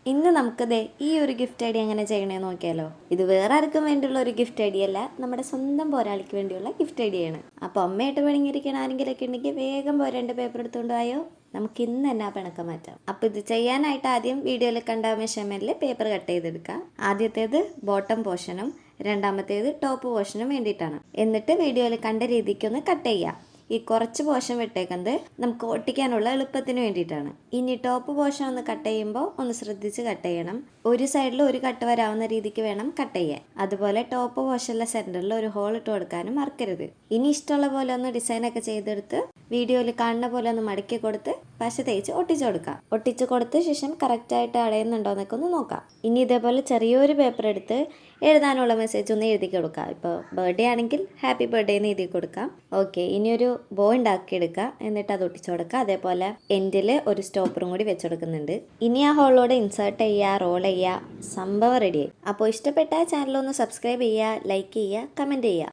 ഇന്ന് നമുക്കതേ ഈ ഒരു ഗിഫ്റ്റ് ഐഡിയ എങ്ങനെ ചെയ്യണമെന്ന് നോക്കിയാലോ. ഇത് വേറെ ആർക്കും വേണ്ടിയുള്ള ഒരു ഗിഫ്റ്റ് ഐഡിയ അല്ല, നമ്മുടെ സ്വന്തം പോരാളിക്ക് വേണ്ടിയുള്ള ഗിഫ്റ്റ് ഐഡിയ ആണ്. അപ്പോൾ അമ്മയായിട്ട് പിണങ്ങിയിരിക്കണ ആരെങ്കിലൊക്കെ ഉണ്ടെങ്കിൽ വേഗം പോരാണ്ട് പേപ്പർ എടുത്തുകൊണ്ട് പോയോ, നമുക്ക് ഇന്ന് തന്നെ ആ പിണക്കം മാറ്റാം. അപ്പോൾ ഇത് ചെയ്യാനായിട്ട് ആദ്യം വീഡിയോയിൽ കണ്ട മെഷർമെൻറ്റിൽ പേപ്പർ കട്ട് ചെയ്തെടുക്കുക. ആദ്യത്തേത് ബോട്ടം പോർഷനും രണ്ടാമത്തേത് ടോപ്പ് പോർഷനും വേണ്ടിയിട്ടാണ്. എന്നിട്ട് വീഡിയോയിൽ കണ്ട രീതിക്കൊന്ന് കട്ട് ചെയ്യുക. ഈ കുറച്ച് പോർഷൻ വിട്ടേക്കുന്നത് നമുക്ക് ഒട്ടിക്കാനുള്ള എളുപ്പത്തിന് വേണ്ടിയിട്ടാണ്. ഇനി ടോപ്പ് പോർഷൻ ഒന്ന് കട്ട് ചെയ്യുമ്പോൾ ഒന്ന് ശ്രദ്ധിച്ച് കട്ട് ചെയ്യണം. ഒരു സൈഡിൽ ഒരു കട്ട് വരാവുന്ന രീതിക്ക് വേണം കട്ട് ചെയ്യാൻ. അതുപോലെ ടോപ്പ് പോർഷനിലെ സെൻറ്ററിൽ ഒരു ഹോൾ ഇട്ട് കൊടുക്കാനും മറക്കരുത്. ഇനി ഇഷ്ടമുള്ള പോലെ ഒന്ന് ഡിസൈനൊക്കെ ചെയ്തെടുത്ത് വീഡിയോയിൽ കാണുന്ന പോലെ ഒന്ന് മടക്കി കൊടുത്ത് പശ തേച്ച് ഒട്ടിച്ചു കൊടുക്കാം. ഒട്ടിച്ചു കൊടുത്ത ശേഷം കറക്റ്റായിട്ട് അടയുന്നുണ്ടോ എന്നൊക്കെ ഒന്ന് നോക്കാം. ഇനി ഇതേപോലെ ചെറിയൊരു പേപ്പർ എടുത്ത് എഴുതാനുള്ള മെസ്സേജ് ഒന്ന് എഴുതി കൊടുക്കാം. ഇപ്പോൾ ബർത്ത്ഡേ ആണെങ്കിൽ ഹാപ്പി ബർത്ത്ഡേ എന്ന് എഴുതി കൊടുക്കാം. ഓക്കെ, ഇനിയൊരു ബോ ഉണ്ടാക്കിയെടുക്കുക. എന്നിട്ട് അത് ഒട്ടിച്ചു കൊടുക്കുക. അതേപോലെ എൻഡിൽ ഒരു സ്റ്റോപ്പറും കൂടി വെച്ചെടുക്കുന്നുണ്ട്. ഇനി ആ ഹോളിലൂടെ ഇൻസേർട്ട് ചെയ്യുക, റോൾ ചെയ്യുക. സംഭവം റെഡിയായി. അപ്പോൾ ഇഷ്ടപ്പെട്ട ചാനലൊന്ന് സബ്സ്ക്രൈബ് ചെയ്യുക, ലൈക്ക് ചെയ്യുക, കമൻറ്റ് ചെയ്യുക.